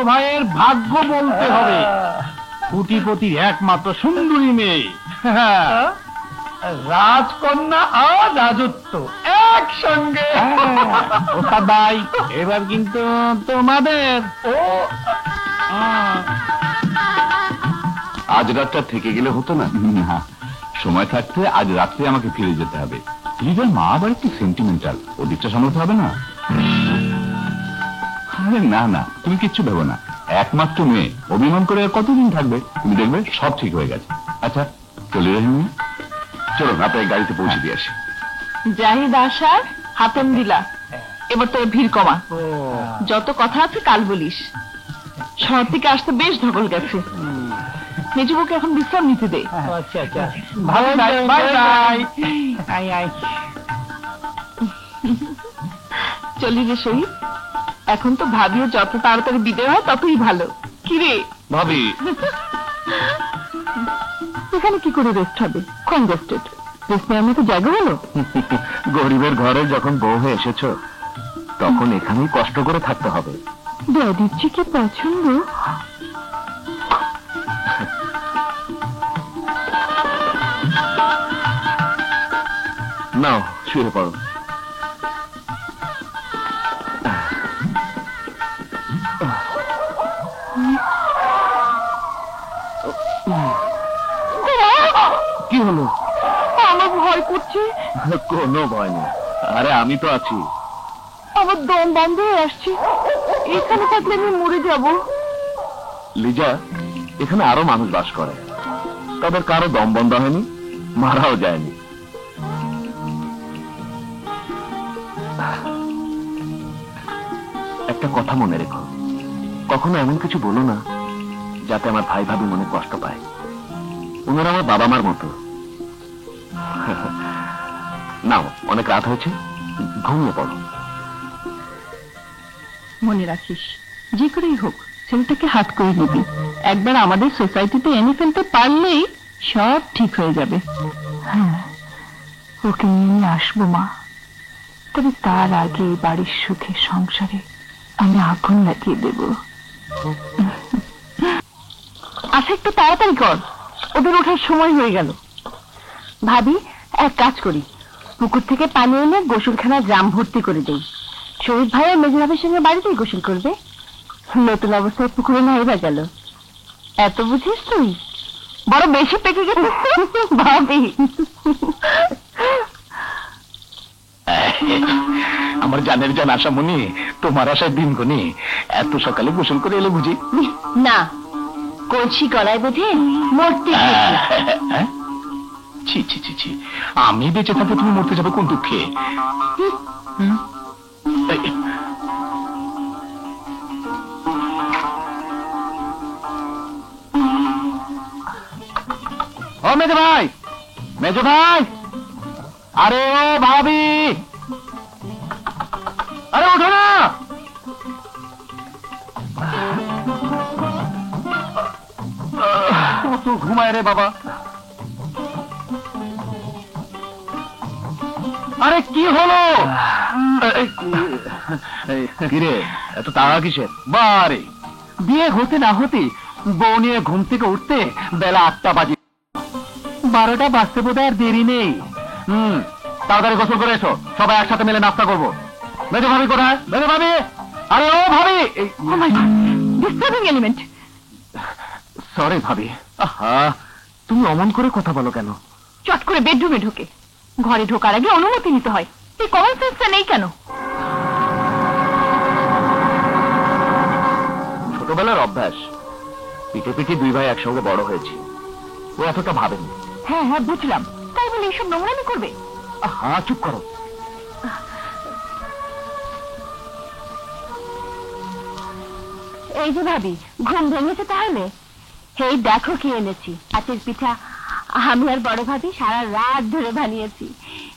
ভাইয়ের ভাগ্য বলতে হবে। কোটিপতির একমাত্র সুন্দরী মেয়ে, রাজকন্যা আর রাজত্ব একসঙ্গে। ওস্তাদ ভাই, এবার কিন্তু তোমাদের। ও আজ রাতটা থেকে গেলে হতো না? না, সময় থাকতে আজ রাত্রে আমাকে ফিরে যেতে হবে। লিজার মা আবার একটু সেন্টিমেন্টাল, ওদিকটা সামলাতে হবে না? আরে না না, তুমি কিচ্ছু ভেবো না। একমাত্র মেয়ে, অভিমান করে আর কতদিন থাকবে? তুমি দেখবে সব ঠিক হয়ে গেছে। আচ্ছা চলে রহিম, চলো আপনার গাড়িতে পৌঁছে দিয়ে আসি। জাহিদ আসার হাতেম দিলা, এবার তোর ভিড় কমা। যত কথা আছে কাল বলিস। শহর থেকে আসতে বেশ ধকল গেছে। মেজবুকে এখন বিশ্রাম নিতে দে। আচ্ছা আচ্ছা, ভালো, বাই বাই। আই আই, চলি রে শহীদ, এখন তো ভাবিও যত তাড়াতাড়ি বিদায় হয় ততই ভালো। কিরে ভাবি, এখানে কি করে রেস্ট হবে? কনজেস্টেড। রেস্ট নেওয়ার মতো জায়গা হলো? গরিবের ঘরে যখন বউ হয়ে এসেছো তখন এখানেই কষ্ট করে থাকতে হবে। ড্যাডির যে কি পছন্দ। নাও শুয়ে পড়ো। কি হলো? আমার ভয় করছে। কোনো ভয় নেই, আরে আমি তো আছি। আমার দম বন্ধ হয়ে আসছে। এখানে থাকলে আমি মরে যাব। লিজা, এখানে আরো মানুষ বাস করে, তাদের কারো দম বন্ধ হয়নি, মারাও যায়নি। একটা কথা মনে রেখো, কখনো এমন কিছু বলো না যাতে আমার ভাই ভাবি মনে কষ্ট পায়। ওনারা আমার বাবা মার মতো। নাও, অনেক রাত হয়েছে, ঘুমিয়ে পড়ো। মনে রাখিস, যে করেই হোক ছেলেটাকে হাত করে নিবি। একবার আমাদের সোসাইটিতে এনে ফেলতে পারলেই সব ঠিক হয়ে যাবে। হ্যাঁ, ওকে নিয়ে আসবো মা। তবে তার আগে এই বাড়ির সুখে সংসারে আমি আগুন লাগিয়ে দেব। আচ্ছা, একটু তাড়াতাড়ি কর, ওদের ওঠার সময় হয়ে গেল। ভাবি, এক কাজ করি, পুকুর থেকে পানি এনে গোসলখানা ড্রাম ভর্তি করে দেই। শহীদ ভাই আর মেজর ভাইয়ের সঙ্গে বাড়িতেই গোসল করবে। নতুন অবস্থায় পুকুরে না এবার গেল। এত বুঝিস তুই? বড় বেশি পেকে গেছে ভাবি। আমার জানের জান আশামণি, তোমার আশায় দিন গনি, এত সকালে গোসল করে এলে বুঝি? না, কলসি গলায় বেঁধে মরতে ছি ছি ছি ছি, আমি বেঁচে থাকতে তুমি মরতে যাবে কোন দুঃখে? ও মেজো ভাই, মেজো ভাই, আরে ও ভাবি, আরে ওঠো না। কত ঘুমায় রে বাবা। আরে কি হলো? কিরে, এত তাড়া কিসের? বারে, বিয়ে হতে না হতে বউ নিয়ে ঘুম থেকে উঠতে বেলা 8টা বাজে। 12টা বাজতে বোধহয় আর দেরি নেই। তাড়াতাড়ি গোসল করে এসো, সবাই একসাথে মিলে নাস্তা করবো। মেজো ভাবি কোথায়? মেজো ভাবি, আরে ও ভাবি। Disturbing element. সরি ভাবি। আহা, তুমি অমন করে কথা বলো কেন? চট করে বেডরুমে ঢোকে, ঘরে ঢোকার আগে অনুমতি নিতে হয়। এই কমন সেন্সটা নেই কেন? ছোটবেলার অভ্যাস, পিঠে পিঠে দুই ভাই একসঙ্গে বড় হয়েছি, ও এতটা ভাবেনি। হ্যাঁ হ্যাঁ, বুঝলাম। তাই বলে এইসব নোংরামি করবে? হ্যাঁ, চুপ করো। এই যে ভাবি, ঘুম ভেঙেছে তাহলে? এই দেখো কি এনেছি, আচের পিঠা। আমি আর বড় ভাবি সারা রাত ধরে বানিয়েছি।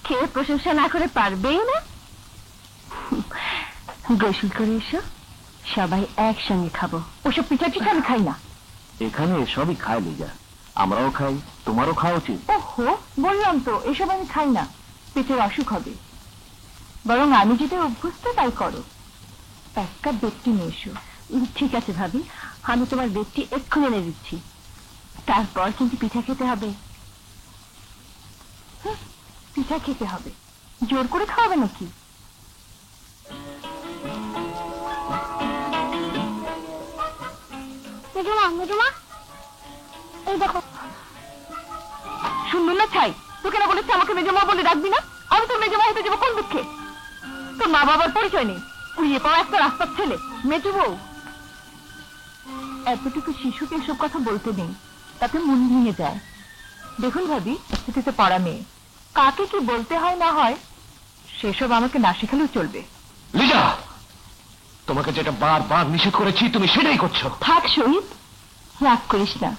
খেয়ে প্রশংসা না করে পারবেই না। গোসল করে এসো, সবাই একসঙ্গে খাবো। ওসব পিঠা টিঠা আমি খাই না। এখানে এসবই খায় লিজা, আমরাও খাই, তোমারও খাওয়া উচিত। ওহো, বললাম তো এসব আমি খাই না, পেটের অসুখ হবে। বরং আমি যেটা অভ্যস্ত তাই করো। এক কাপ বেডটি নিয়ে এসো, ঠিক আছে ভাবি, আমি তোমার বেডটি এক্ষুনি এনে দিচ্ছি। তারপর কিন্তু পিঠা খেতে হবে। পিঠা খেতে হবে, জোর করে খাওয়াবে নাকি? মেজমা, এই দেখো। শুনলু না ছাই, তোকে না বলেছে আমাকে মেজমা বলে ডাকবি না? আমি তোর মেজমা হতে যাবো কোন দুঃখে? তোর মা বাবার পরিচয় নেই, উড়িয়ে পাওয়া একটা রাস্তার ছেলে, মেজু বউ। এতটুকু শিশুকে এসব কথা বলতে নেই, তাতে মন ভেঙে যায়। দেখুন ভাবি, স্থিতিতে পড়া মেয়ে, কাকে কি বলতে হয় না হয় সেসব আমাকে না শেখালেও চলবে। লিজা, তোমাকে যেটা বারবার নিষেধ করেছি তুমি সেটাই করছো। থাক শহীদ, রাগ করিস না।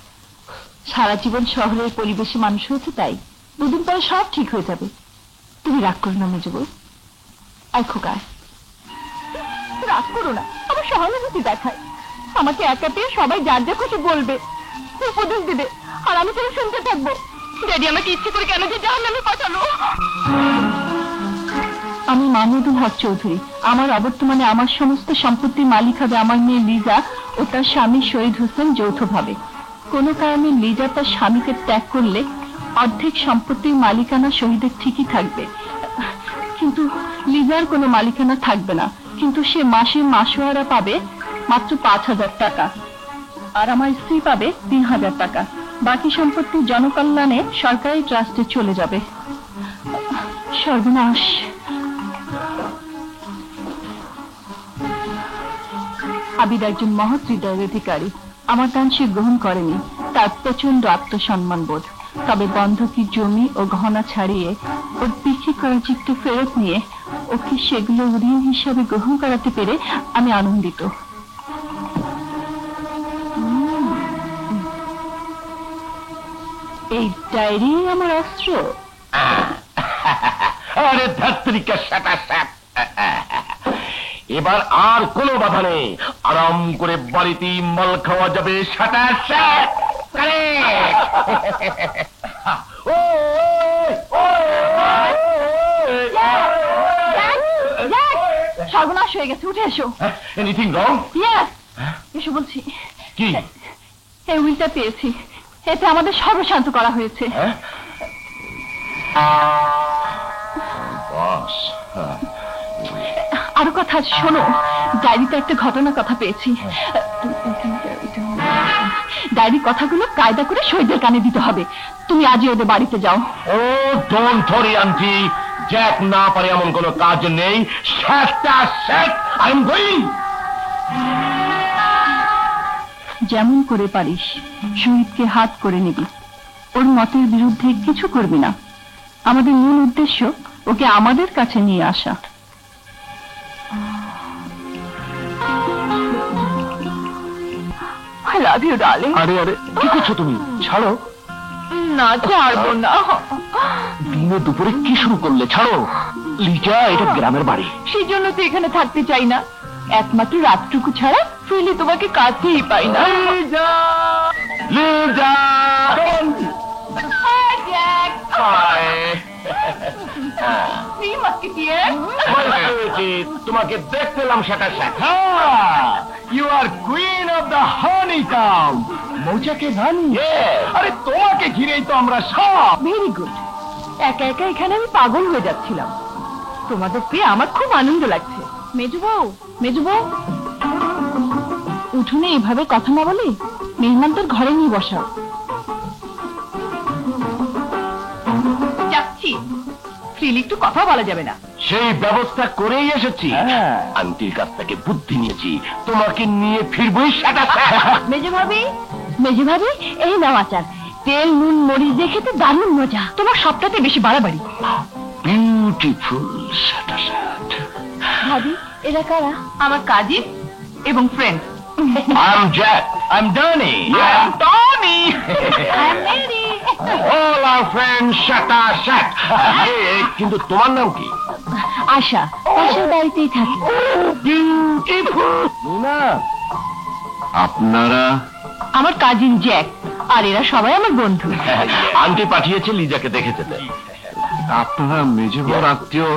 সারা জীবন শহরের পরিবেশে মানুষ হয়েছে, তাই দুদিন পরে সব ঠিক হয়ে যাবে। তুমি রাগ করো না মেজো বউ। আয় খোকা, রাগ করো না, আমার সহানুভূতি দেখায়। আমাকে একা পেয়ে সবাই যার যা খুশি বলবে, উপদেশ দিবে, আর আমি সেটা শুনতে থাকবো। ড্যাডি আমাকে ইচ্ছে করে কেন যে জাহান্নামে পাঠালো? আমি মাহমুদুল হক চৌধুরী। আমার অবর্তমানে আমার সমস্ত সম্পত্তির মালিক হবে আমার মেয়ে লিজা ও তার স্বামী শহীদ হোসেন যৌথভাবে। কোনো কারণে লিজা তার স্বামীকে ত্যাগ করলে অর্ধেক সম্পত্তির মালিকানা শহীদের ঠিকই থাকবে, কিন্তু লিজার কোনো মালিকানা থাকবে না। কিন্তু সে মাসে মাসোয়ারা পাবে মাত্র 5,000 টাকা, আর আমার স্ত্রী পাবে 3,000 টাকা। বাকি সম্পত্তি জনকল্যাণে সরকারি ট্রাস্টে চলে যাবে। সর্বনাশ! আবিদ একজন মহৎ হৃদয়ের অধিকারী। আমার দান সে গ্রহণ করেনি, তার প্রচন্ড আত্মসম্মান বোধ। তবে বন্ধকি জমি ও গহনা ছাড়িয়ে ওর বিক্রি করা চিত্ত ফেরত নিয়ে ওকে সেগুলো ঋণ হিসাবে গ্রহণ করাতে পেরে আমি আনন্দিত। এই ডায়েরি আমার অস্ত্র। আরে ধাত্রিকা সাটা সাট, এবার আর কোনো বাধা নেই, আরাম করে বাড়িতে মাল খাওয়া যাবে। সাটা সাট। সর্বনাশ হয়ে গেছে, উঠে এসো। Anything wrong? এসো বলছি। কি? এই উইলটা পেয়েছি, এতে আমাদের সর্বশান্ত করা হয়েছে। আরো কথা আছে, শোনো। ডায়েরিতে একটা ঘটনার কথা পেয়েছি। ডায়েরির কথাগুলো কায়দা করে শহীদের কানে দিতে হবে। তুমি আজই ওদের বাড়িতে যাও। ও ডোন্ট ওয়ারি আন্টি, জ্যাক না পারে এমন কোনো কাজ নেই। সাটা সাট, আই এম গোইং। যেমন করে পারিস শহীদকে হাত করে নিবি, ওর মতের বিরুদ্ধে কিছু করবি না। আমাদের মূল উদ্দেশ্য ওকে আমাদের কাছে নিয়ে আসা। I love you, darling. আরে আরে, কি করছো তুমি? ছাড়ো না, ছাড়বো না। দিনে দুপুরে কি শুরু করলে? ছাড়ো লিজা, এটা গ্রামের বাড়ি। সেই জন্য তো এখানে থাকতে চাই না। একমাত্র রাতটুকু ছাড়া ফিরলে তোমাকে কাছেই পাই না। লিজা, লিজা, তোমাকে দেখতে এলাম। সেটা you are queen of the honeycomb, মৌচাকে ধানি। আরে তোমাকে ঘিরেই তো আমরা সব। Very good. একা একা এখানে আমি পাগল হয়ে যাচ্ছিলাম। তোমাদের পেয়ে আমার খুব আনন্দ লাগছে। মেজু বউ, মেজু বউ, উঠোনে এভাবে কথা না বলে মেহমানদের ঘরে নিয়ে বসাও। যাচ্ছি, ফ্রিলি একটু কথা বলা যাবে না। সেই ব্যবস্থা করেই এসেছি। আন্টির কাছ থেকে বুদ্ধি নিয়েছি, তোমাকে নিয়ে ফিরবই। মেজু ভাবি, মেজু ভাবি, এই নাও আচার। তেল নুন মরিচ দিয়ে খেতে দারুণ মজা। তোমার সবটাতে বেশি বাড়াবাড়ি। বিউটিফুল সাটা সাট। ভাবি, এরা কারা? আমার কাজিন এবং friend. I'm Jack. I'm Donnie. I'm Donnie. I'm Mary. All our friends, Shata Shat. কিন্তু তোমার নাম কি? আশা, পাশের বাড়িতেই থাকি। Beautiful. না, আপনারা? আমার কাজিন জ্যাক, আর এরা সবাই আমার বন্ধু। আন্টি পাঠিয়েছে লিজাকে দেখে যেতে। আপনারা মেজে বড় আত্মীয়।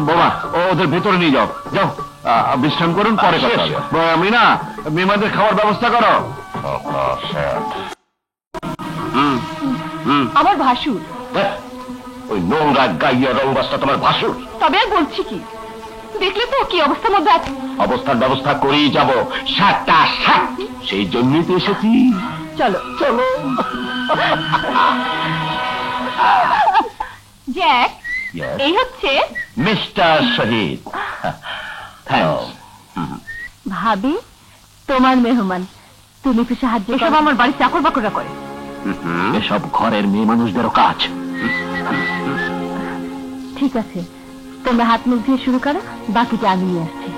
বাবা, ওদের ভেতরে নিয়ে যাও। যাও, বিশ্রাম করুন, পরে কথা হবে। আমি না, মেহমানদের খাওয়ার ব্যবস্থা করো। আমার ভাসুর। ওই নোংরা গাইয়া রংবাসটা তোমার ভাসুর? তবে আর বলছি কি, দেখলে তো কি অবস্থার মধ্যে আছে। অবস্থার ব্যবস্থা করেই যাব, 7টা 7। সেই জন্যই তো এসেছি। চলো চলো। জ্যাক, এই হচ্ছে মিস্টার শহীদ। ভাবি, তোমার মেহমান। তুমি একটু সাহায্য করো। এসব আমার বাড়ি চাকর বাকররা করে। এসব ঘরের মেয়ে মানুষদেরও কাজ। ঠিক আছে, তোমরা হাত মুখ দিয়ে শুরু করো, বাকিটা আমি নিয়ে আসছি।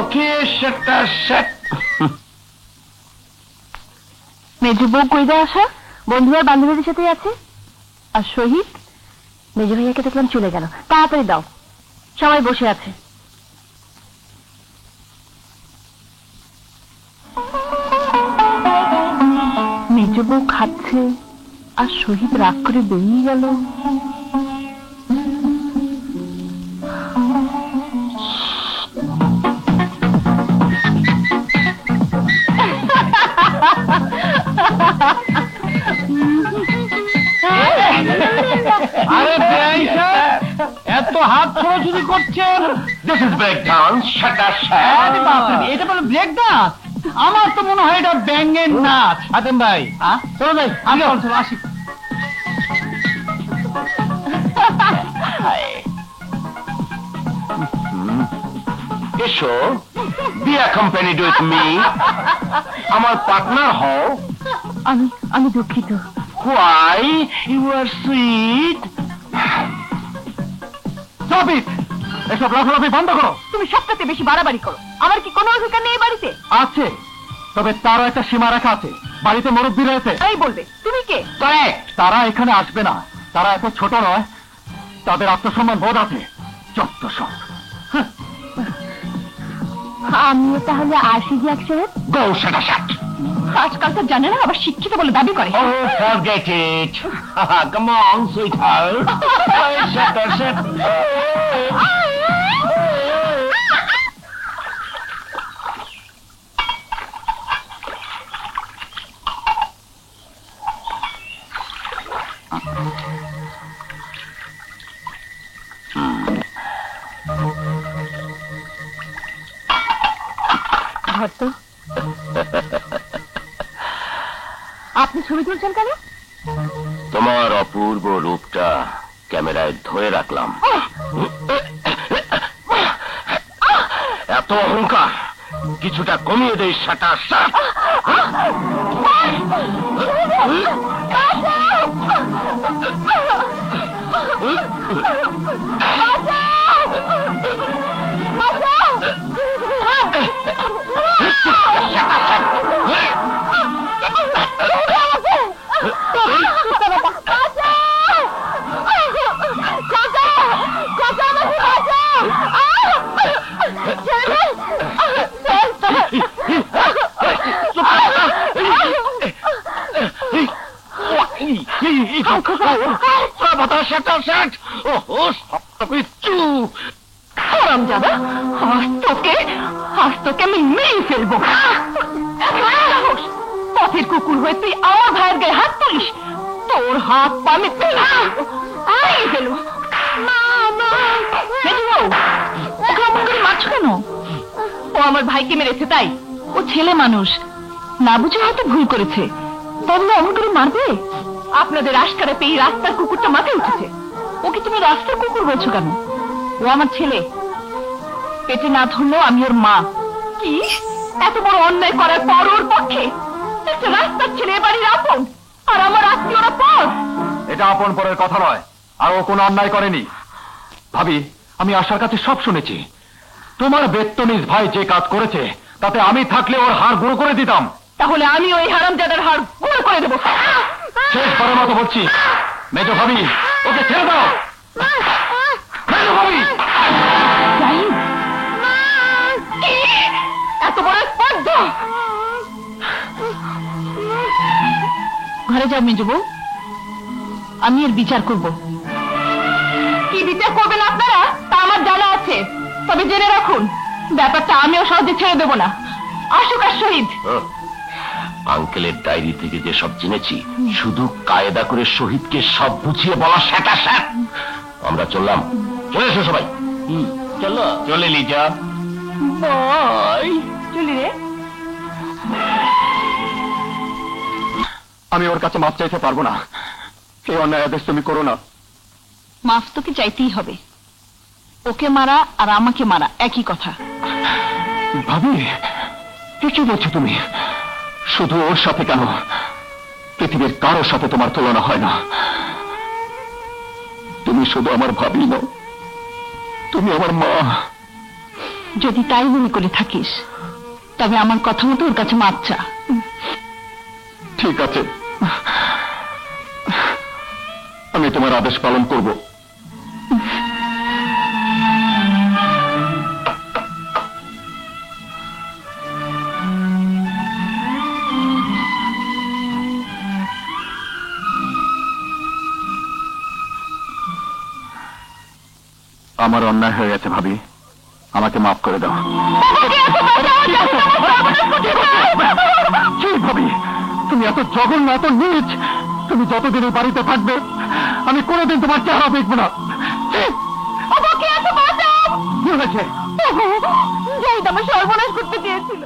ওকে, 7টা 7। মেজু বউ কই দেয় আসা? বন্ধু আর বান্ধবীদের সাথেই আছে। আর শহীদ, মেজু ভাইয়াকে দেখলাম চলে গেল। তাড়াতাড়ি দাও, সবাই বসে আছে। মেজু বউ খাচ্ছে আর শহীদ রাগ করে বেরিয়ে গেল। আরে বেআই সাহেব, এত হাত ছোড়াছুড়ি করছেন। দিস ইজ ব্রেক ডান্স, 7টা 7। আরে বাপরে, এটা বলে ব্রেক ডান্স? আমার তো মনে হয় এটা ব্যাঙ্গের নাচ। হাতেম ভাই, চলো যাই, আগে চলো আসি। এসো, বি অ্যাকম্পানিড উইথ মি। আমার পার্টনার হও। আমি দুঃখিত। Why? You are sweet. Stop it! এসব লাফালাফি বন্ধ করো। তুমি সবটাতে বেশি বাড়াবাড়ি করো। আমার কি কোনো অধিকার নেই বাড়িতে? আছে, তবে তারও একটা সীমা রাখা আছে। বাড়িতে মুরব্বী রয়েছে। এই বলবে তুমি কে? তারা এখানে আসবে না। তারা এত ছোট নয়, তাদের আত্মসম্মান বোধ আছে। যত সব। আমিও তাহলে আসি জ্যাক সাহেব। Go, 7টা 7. আজকাল তো জানে না, আবার শিক্ষিত বলে দাবি করে। Oh, forget it. Come on, sweetheart. 7টা 7. ধরতো। আপনি ছবি তুলছেন কেন? তোমার অপূর্ব রূপটা ক্যামেরায় ধরে রাখলাম। এত অহংকার কিছুটা কমিয়ে দেই, 7টা 7। আজ তোকে আমি মেরে ফেলবো। পথের কুকুর হয়ে তুই আমার ভাইয়ের গায়ে হাত তুলিস? তোর হাত পা আমি মেরে ফেলবো। ওকে অমন করে মারছো কেন? ও আমার ভাইকে মেরেছে তাই? ও ছেলে মানুষ, না বুঝে হয়তো ভুল করেছে, তাহলে অমন করে মারবে? আপনাদের আশকারা পেয়ে রাস্তার কুকুরটা মাথায় উঠেছে। ওকে তুমি রাস্তার কুকুর বলছো কেন? ও আমার ছেলে, পেটে না ধরলেও আমি ওর মা। কি এত বড় অন্যায় করার পর ওর পক্ষে একটা রাস্তার ছেলে বাড়ির আপন, আর আমার আত্মীয়রা পর? এটা আপন পরের কথা নয়, আর ও কোনো অন্যায় করেনি। ভাবি, আমি আশার কাছে সব শুনেছি। তোমার বেত্তনিজ ভাই যে কাজ করেছে, তাতে আমি থাকলে ওর হাড় গুঁড়ো করে দিতাম। তাহলে আমি ওই হারামজাদার হাড় গুঁড়ো করে দেবো। শেষবারের মতো বলছি, মেজো ভাবি, ওকে ছেড়ে দাও। মেজো ভাবি, এত বড় স্পর্ধা! ঘরে যাও মেজো বউ, আমি এর বিচার করব। কি বিচার করবেন আপনারা তা আমার জানা আছে, তবে জেনে রাখুন ব্যাপারটা আমিও সহজে ছেড়ে দেব না। আসুক আর শহীদ। আঙ্কেলের ডায়েরি থেকে যে সব জেনেছি, শুধু কায়দা করে শহীদকে সব বুঝিয়ে বলা শেখা শেখ। আমরা চললাম, চলে এসো সবাই। চলো, চলে লিজা। বই চলি রে। আমি ওর কাছে মাপ চাইতে পারবো না। এই অন্যায় আদেশ তুমি করো না। মাফ তোকে চাইতেই হবে। ওকে মারা আর আমাকে মারা একই কথা। ভাবি, কি বলছো তুমি? শুধু ওর সাথে কেন, পৃথিবীর কারোর সাথে তোমার তুলনা হয় না। তুমি শুধু আমার ভাবি নও, তুমি আমার মা। যদি তাই মনে করে থাকিস, তবে আমার কথা মতো ওর কাছে মাপ চা। ঠিক আছে, আমি তোমার আদেশ পালন করব। আমার অন্যায় হয়ে গেছে ভাবি, আমাকে মাফ করে দাও। কি ভাবি, তুমি এত জঘন্য, এত নীচ। তুমি যতদিন এই বাড়িতে থাকবে, আমি কোনোদিন তোমার চেহারা দেখবো না। আমাকে এত বাঁচাও। কি হয়েছে? জাহিদ আমার সর্বনাশ করতে চেয়েছিল।